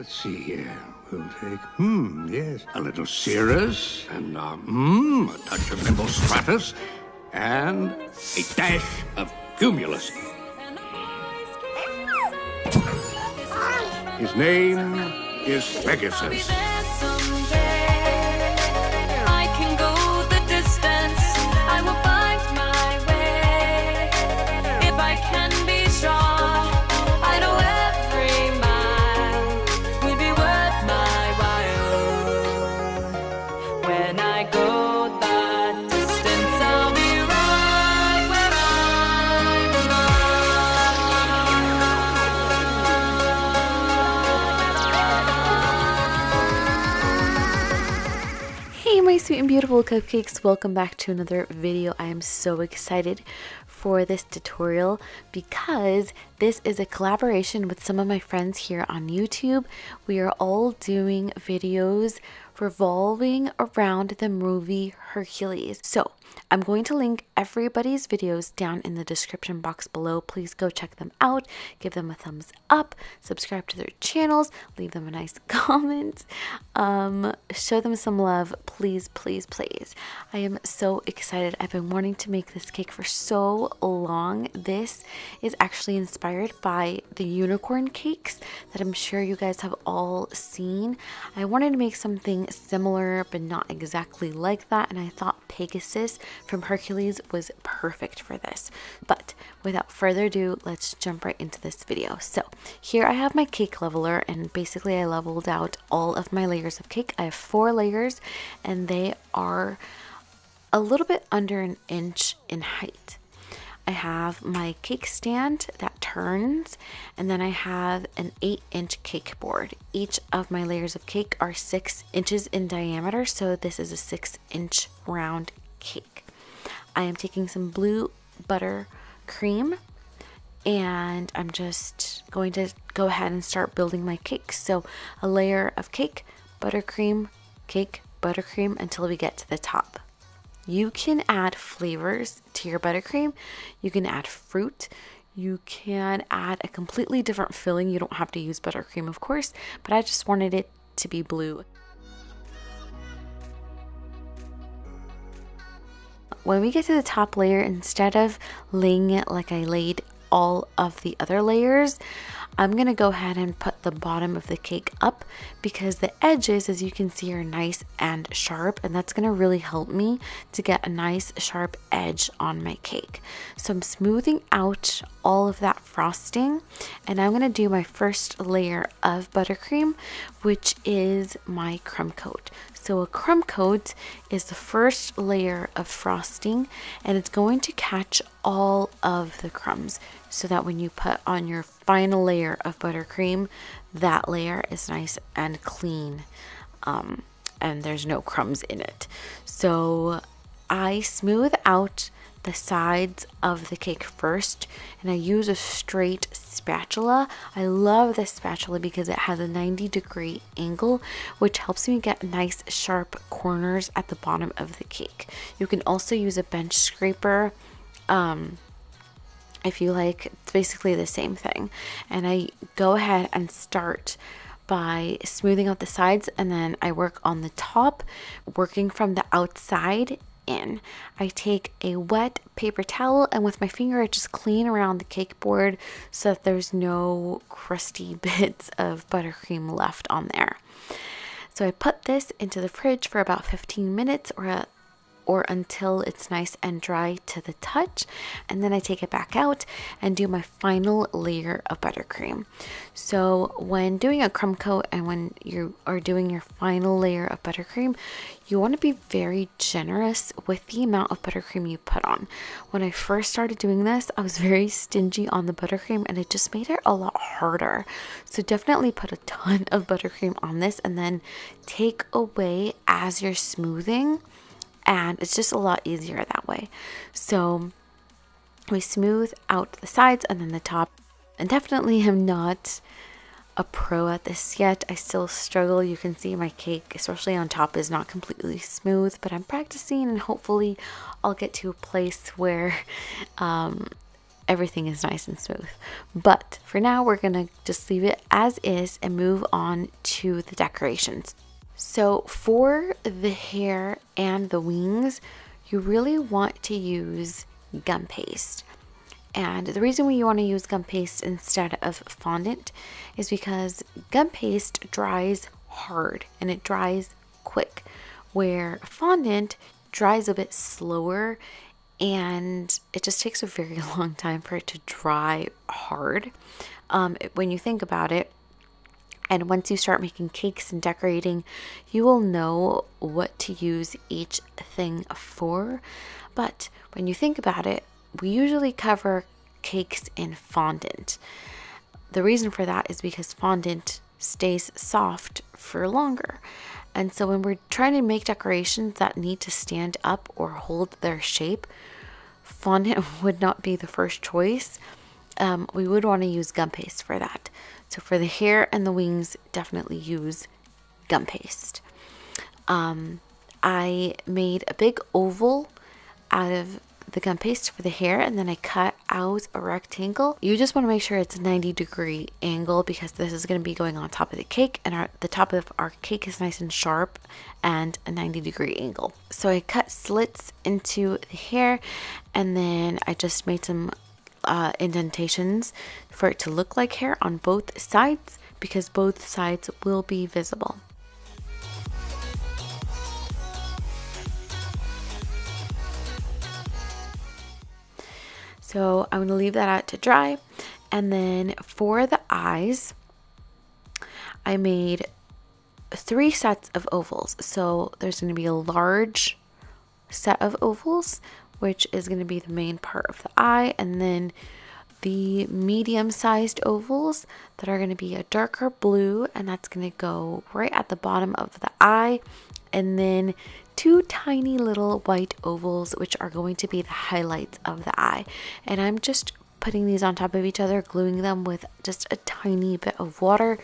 let's see here. We'll take, yes, a little cirrus, and, a touch of nimble stratus, and a dash of cumulus. His name is Pegasus. My sweet and beautiful cupcakes, welcome back to another video. I am so excited for this tutorial because this is a collaboration with some of my friends here on YouTube. We are all doing videos revolving around the movie Hercules. So I'm going to link everybody's videos down in the description box below. Please go check them out, give them a thumbs up, subscribe to their channels, leave them a nice comment, show them some love, please, please, please. I am so excited. I've been wanting to make this cake for so long. This is actually inspired by the unicorn cakes that I'm sure you guys have all seen. I wanted to make something similar but not exactly like that, and I thought Pegasus from Hercules was perfect for this. But without further ado, let's jump right into this video. So here I have my cake leveler, and basically I leveled out all of my layers of cake. I have 4 layers and they are a little bit under an inch in height. I have my cake stand that turns, and then I have an 8-inch cake board. Each of my layers of cake are 6 inches in diameter, so this is a 6-inch round cake. I am taking some blue butter cream, and I'm just going to go ahead and start building my cake. So a layer of cake, buttercream, cake, buttercream until we get to the top. You can add flavors to your buttercream. You can add fruit. You can add a completely different filling. You don't have to use buttercream, of course, but I just wanted it to be blue. When we get to the top layer, instead of laying it like I laid all of the other layers, I'm going to go ahead and put the bottom of the cake up because the edges, as you can see, are nice and sharp, and that's going to really help me to get a nice sharp edge on my cake. So I'm smoothing out all of that frosting, and I'm going to do my first layer of buttercream, which is my crumb coat. So a crumb coat is the first layer of frosting, and it's going to catch all of the crumbs so that when you put on your final layer of buttercream, that layer is nice and clean, and there's no crumbs in it. So I smooth out the sides of the cake first, and I use a straight spatula. I love this spatula because it has a 90-degree angle, which helps me get nice sharp corners at the bottom of the cake. You can also use a bench scraper if you like. It's basically the same thing. And I go ahead and start by smoothing out the sides, and then I work on the top, working from the outside in. I take a wet paper towel, and with my finger I just clean around the cake board so that there's no crusty bits of buttercream left on there. So I put this into the fridge for about 15 minutes or until it's nice and dry to the touch, and then I take it back out and do my final layer of buttercream. So when doing a crumb coat and when you are doing your final layer of buttercream, you want to be very generous with the amount of buttercream you put on. When I first started doing this, I was very stingy on the buttercream, and it just made it a lot harder. So definitely put a ton of buttercream on this and then take away as you're smoothing, and it's just a lot easier that way. So we smooth out the sides and then the top, and definitely am not a pro at this yet. I still struggle. You can see my cake, especially on top, is not completely smooth, but I'm practicing, and hopefully I'll get to a place where everything is nice and smooth. But for now, we're gonna just leave it as is and move on to the decorations. So for the hair and the wings, you really want to use gum paste. And the reason you want to use gum paste instead of fondant is because gum paste dries hard and it dries quick, where fondant dries a bit slower and it just takes a very long time for it to dry hard. When you think about it, and once you start making cakes and decorating, you will know what to use each thing for. But when you think about it, we usually cover cakes in fondant. The reason for that is because fondant stays soft for longer. And so when we're trying to make decorations that need to stand up or hold their shape, fondant would not be the first choice. We would want to use gum paste for that. So for the hair and the wings, definitely use gum paste. I made a big oval out of the gum paste for the hair, and then I cut out a rectangle. You just want to make sure it's a 90-degree angle because this is going to be going on top of the cake, and the top of our cake is nice and sharp and a 90-degree angle. So I cut slits into the hair, and then I just made some indentations for it to look like hair on both sides because both sides will be visible. So I'm going to leave that out to dry. And then for the eyes, I made 3 sets of ovals. So there's going to be a large set of ovals, which is going to be the main part of the eye, and then the medium-sized ovals that are going to be a darker blue, and that's going to go right at the bottom of the eye, and then 2 tiny little white ovals, which are going to be the highlights of the eye. And I'm just putting these on top of each other, gluing them with just a tiny bit of water.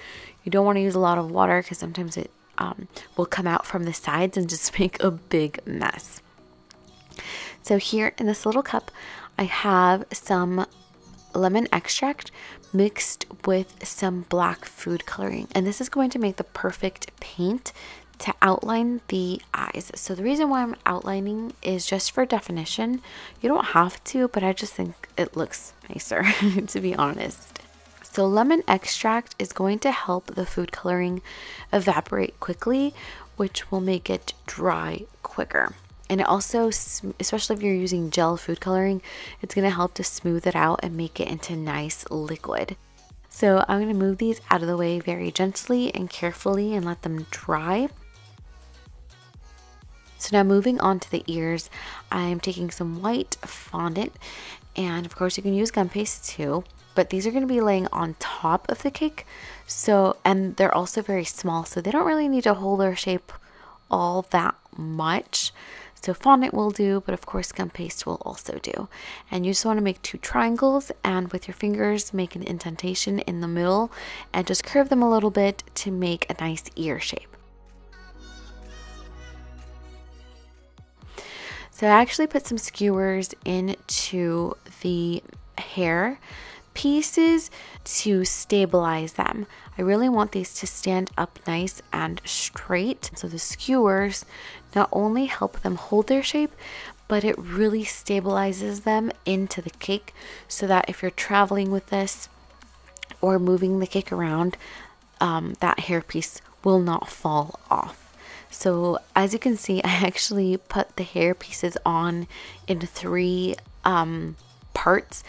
You don't want to use a lot of water because sometimes it will come out from the sides and just make a big mess. So here in this little cup, I have some lemon extract mixed with some black food coloring. And this is going to make the perfect paint to outline the eyes. So the reason why I'm outlining is just for definition. You don't have to, but I just think it looks nicer, to be honest. So lemon extract is going to help the food coloring evaporate quickly, which will make it dry quicker. And it also, especially if you're using gel food coloring, it's going to help to smooth it out and make it into nice liquid. So I'm going to move these out of the way very gently and carefully and let them dry. So now moving on to the ears, I'm taking some white fondant, and of course you can use gum paste too, but these are going to be laying on top of the cake. So, and they're also very small, so they don't really need to hold their shape all that much. So fondant will do, but of course gum paste will also do. And you just want to make 2 triangles, and with your fingers make an indentation in the middle and just curve them a little bit to make a nice ear shape. So I actually put some skewers into the hair pieces to stabilize them. I really want these to stand up nice and straight. So the skewers not only help them hold their shape, but it really stabilizes them into the cake so that if you're traveling with this or moving the cake around, that hair piece will not fall off. So as you can see, I actually put the hair pieces on in 3 parts,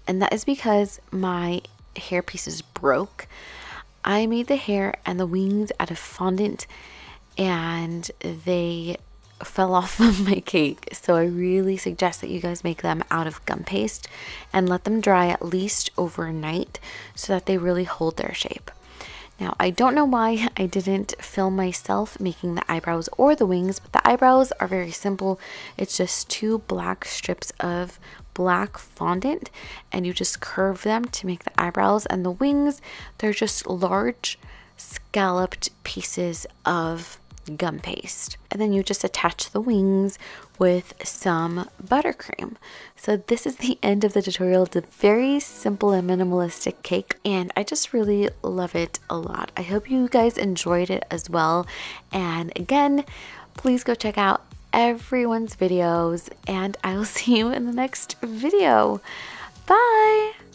and that is because my hair pieces broke. I made the hair and the wings out of fondant and they fell off of my cake. So I really suggest that you guys make them out of gum paste and let them dry at least overnight so that they really hold their shape. Now, I don't know why I didn't film myself making the eyebrows or the wings, but the eyebrows are very simple. It's just 2 black strips of black fondant, and you just curve them to make the eyebrows. And the wings, they're just large scalloped pieces of gum paste. And then you just attach the wings with some buttercream. So this is the end of the tutorial. It's a very simple and minimalistic cake, and I just really love it a lot. I hope you guys enjoyed it as well. And again, please go check out everyone's videos, and I will see you in the next video. Bye!